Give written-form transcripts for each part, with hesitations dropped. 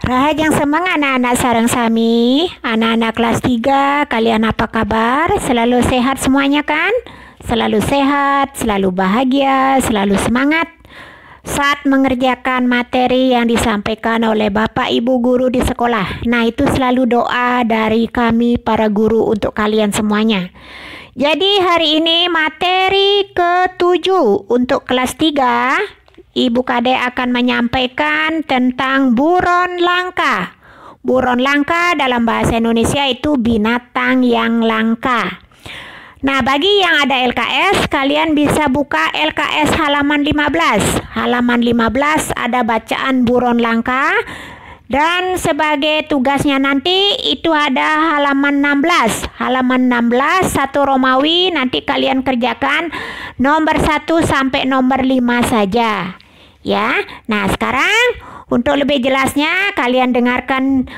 Rahajang semang anak-anak sareng sami, anak-anak kelas 3, kalian apa kabar? Selalu sehat semuanya kan? Selalu sehat, selalu bahagia, selalu semangat saat mengerjakan materi yang disampaikan oleh Bapak Ibu guru di sekolah. Nah, itu selalu doa dari kami para guru untuk kalian semuanya. Jadi hari ini materi ke-7 untuk kelas 3. Ibu Kade akan menyampaikan tentang buron langka. Buron langka dalam bahasa Indonesia itu binatang yang langka. Nah, bagi yang ada LKS, kalian bisa buka LKS halaman 15. Halaman 15 ada bacaan buron langka. Dan sebagai tugasnya nanti itu ada halaman 16. Halaman 16 satu Romawi, nanti kalian kerjakan nomor 1 sampai nomor 5 saja. Ya, nah sekarang untuk lebih jelasnya kalian dengarkan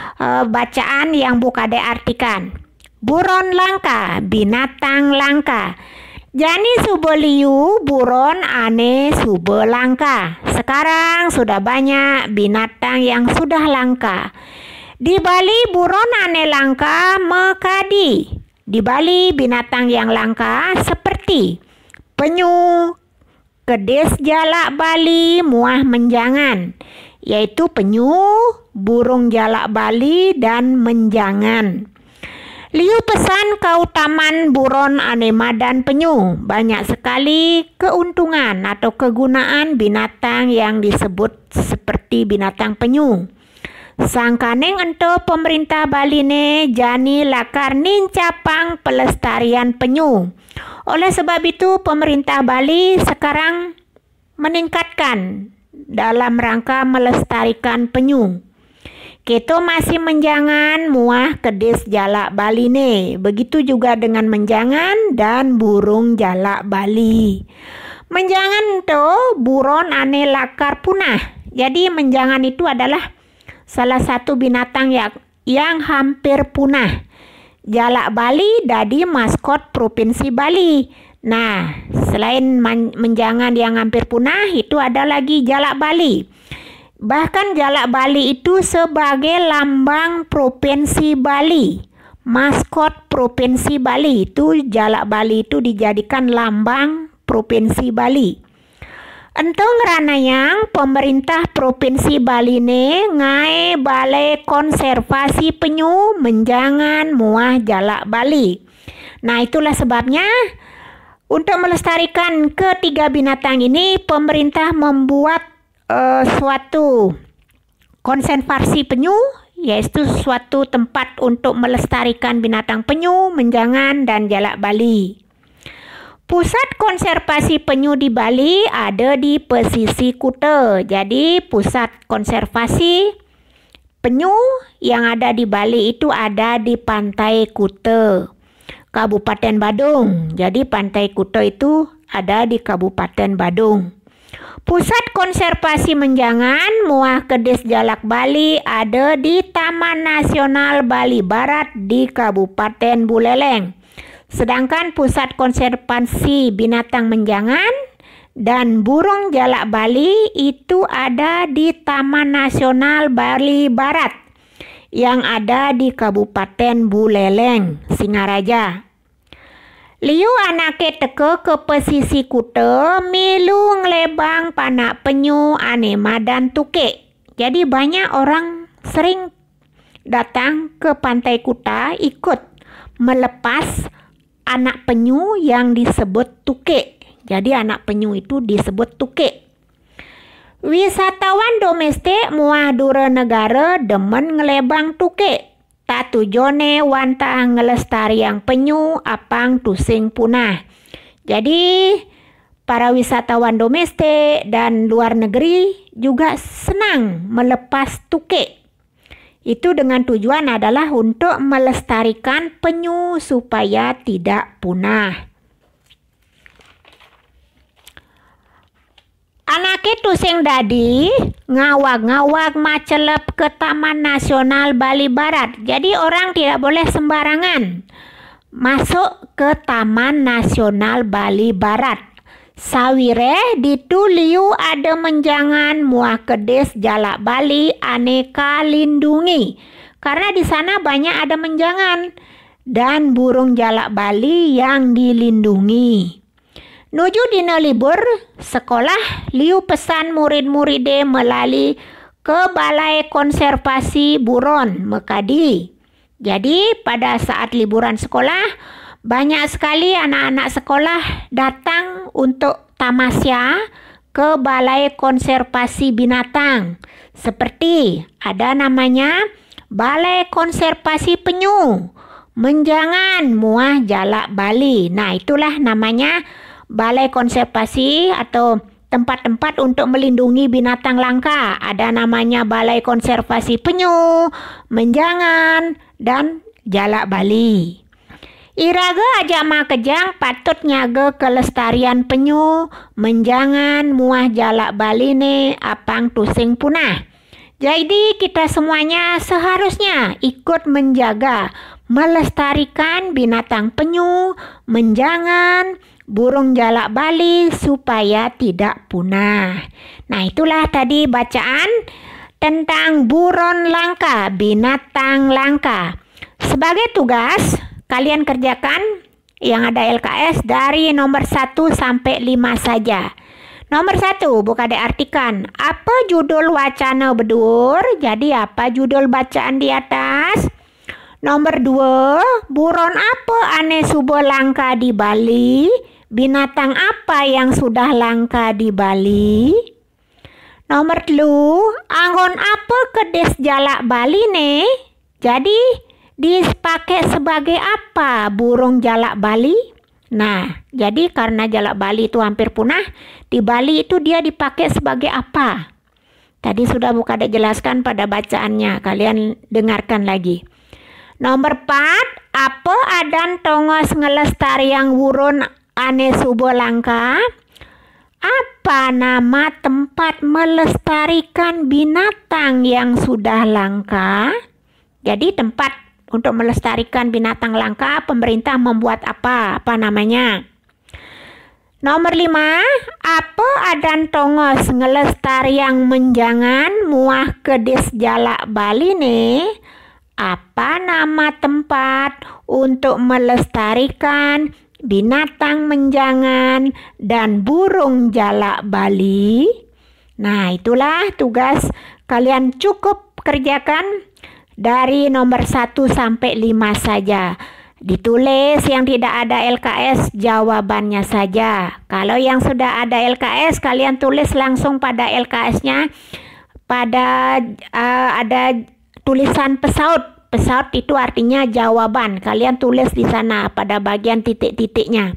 bacaan yang Bu Kade artikan. Buron langka, binatang langka. Jani subeliu buron ane sube langka. Sekarang sudah banyak binatang yang sudah langka. Di Bali buron ane langka mekadi. Di Bali binatang yang langka seperti penyu, kedis jalak Bali muah menjangan, yaitu penyu, burung jalak Bali, dan menjangan. Liu pesan keutamaan buron anema dan penyu. Banyak sekali keuntungan atau kegunaan binatang yang disebut seperti binatang penyu. Sangkaneng ento pemerintah Bali ne jani lakar nincapang pelestarian penyu. Oleh sebab itu pemerintah Bali sekarang meningkatkan dalam rangka melestarikan penyu. Kita masih menjangan muah kedis jalak Bali ne. Begitu juga dengan menjangan dan burung jalak Bali. Menjangan itu buron ane lakar punah. Jadi menjangan itu adalah salah satu binatang yang hampir punah. Jalak Bali jadi maskot Provinsi Bali. Nah, selain menjangan yang hampir punah, itu ada lagi jalak Bali. Bahkan jalak Bali itu sebagai lambang Provinsi Bali. Maskot Provinsi Bali itu jalak Bali itu dijadikan lambang Provinsi Bali. Entong ranayang pemerintah Provinsi Bali ne ngai balai konservasi penyu menjangan muah jalak Bali. Nah, itulah sebabnya untuk melestarikan ketiga binatang ini pemerintah membuat suatu konservasi penyu, yaitu suatu tempat untuk melestarikan binatang penyu, menjangan, dan jalak Bali. Pusat konservasi penyu di Bali ada di pesisir Kuta. Jadi pusat konservasi penyu yang ada di Bali itu ada di Pantai Kuta, Kabupaten Badung. Jadi Pantai Kuta itu ada di Kabupaten Badung. Pusat konservasi menjangan muah kedis jalak Bali ada di Taman Nasional Bali Barat di Kabupaten Buleleng. Sedangkan pusat konservasi binatang menjangan dan burung jalak Bali itu ada di Taman Nasional Bali Barat yang ada di Kabupaten Buleleng, Singaraja. Liu anake teke ke pesisir Kuta milu ngelebang panak penyu, anema, dan tukik. Jadi banyak orang sering datang ke Pantai Kuta ikut melepas anak penyu yang disebut tukik. Jadi anak penyu itu disebut tukik. Wisatawan domestik muah dura negara demen ngelebang tukik. Tak tujone wanta ngelestariang penyu apang tusing punah. Jadi para wisatawan domestik dan luar negeri juga senang melepas tukik. Itu dengan tujuan adalah untuk melestarikan penyu supaya tidak punah. Anake tusing dadi ngawag-ngawag macelep ke Taman Nasional Bali Barat. Jadi orang tidak boleh sembarangan masuk ke Taman Nasional Bali Barat. Sawire ditu liu ada menjangan muah kedes jalak bali aneka lindungi. Karena di sana banyak ada menjangan dan burung jalak bali yang dilindungi. Nuju dina libur sekolah, liu pesan murid-muride melalui ke Balai Konservasi Buron Mekadi. Jadi pada saat liburan sekolah, banyak sekali anak-anak sekolah datang untuk tamasya ke Balai Konservasi Binatang. Seperti ada namanya Balai Konservasi Penyu, Menjangan Muah Jalak Bali. Nah, itulah namanya Balai Konservasi atau tempat-tempat untuk melindungi binatang langka. Ada namanya Balai Konservasi Penyu, Menjangan, dan Jalak Bali. Iraga aja mah kejang patut nyaga kelestarian penyu, menjangan muah jalak bali ne apang tusing punah. Jadi kita semuanya seharusnya ikut menjaga, melestarikan binatang penyu, menjangan, burung jalak bali supaya tidak punah. Nah, itulah tadi bacaan tentang buron langka, binatang langka. Sebagai tugas, kalian kerjakan yang ada LKS dari nomor 1 sampai 5 saja. Nomor 1, buka diartikan. Apa judul wacana bedur? Jadi apa judul bacaan di atas? Nomor 2, buron apa ane subo langka di Bali? Binatang apa yang sudah langka di Bali? Nomor 3, anggon apa kedes jalak Bali ne? Jadi dipakai sebagai apa burung jalak Bali? Nah, jadi karena jalak Bali itu hampir punah, di Bali itu dia dipakai sebagai apa? Tadi sudah buka jelaskan pada bacaannya, kalian dengarkan lagi. Nomor 4, apa adan tongos ngelestariang wurun ane subo langka? Apa nama tempat melestarikan binatang yang sudah langka? Jadi tempat untuk melestarikan binatang langka, pemerintah membuat apa? Apa namanya? Nomor 5, apa adan tongos ngelestariang menjangan muah kedes jalak Bali ne? Apa nama tempat untuk melestarikan binatang menjangan dan burung jalak Bali? Nah, itulah tugas kalian cukup kerjakan dari nomor 1 sampai 5 saja. Ditulis yang tidak ada LKS jawabannya saja. Kalau yang sudah ada LKS, kalian tulis langsung pada LKS-nya. Pada ada tulisan pesaut. Pesaut itu artinya jawaban. Kalian tulis di sana pada bagian titik-titiknya.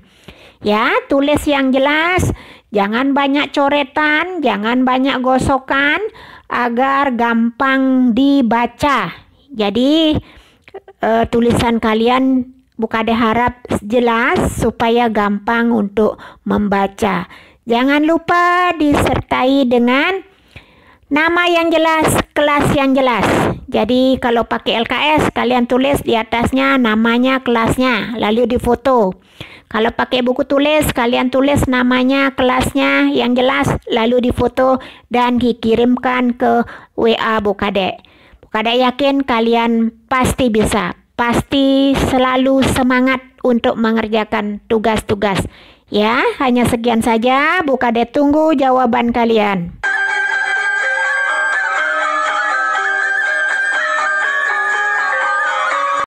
Ya, tulis yang jelas. Jangan banyak coretan, jangan banyak gosokan agar gampang dibaca. Jadi tulisan kalian buka diharap jelas supaya gampang untuk membaca. Jangan lupa disertai dengan nama yang jelas, kelas yang jelas. Jadi kalau pakai LKS kalian tulis di atasnya namanya kelasnya, lalu difoto. Kalau pakai buku tulis kalian tulis namanya kelasnya yang jelas, lalu difoto dan dikirimkan ke WA Bukadek. Bukadek yakin kalian pasti bisa, pasti selalu semangat untuk mengerjakan tugas-tugas. Ya, hanya sekian saja. Bukadek tunggu jawaban kalian.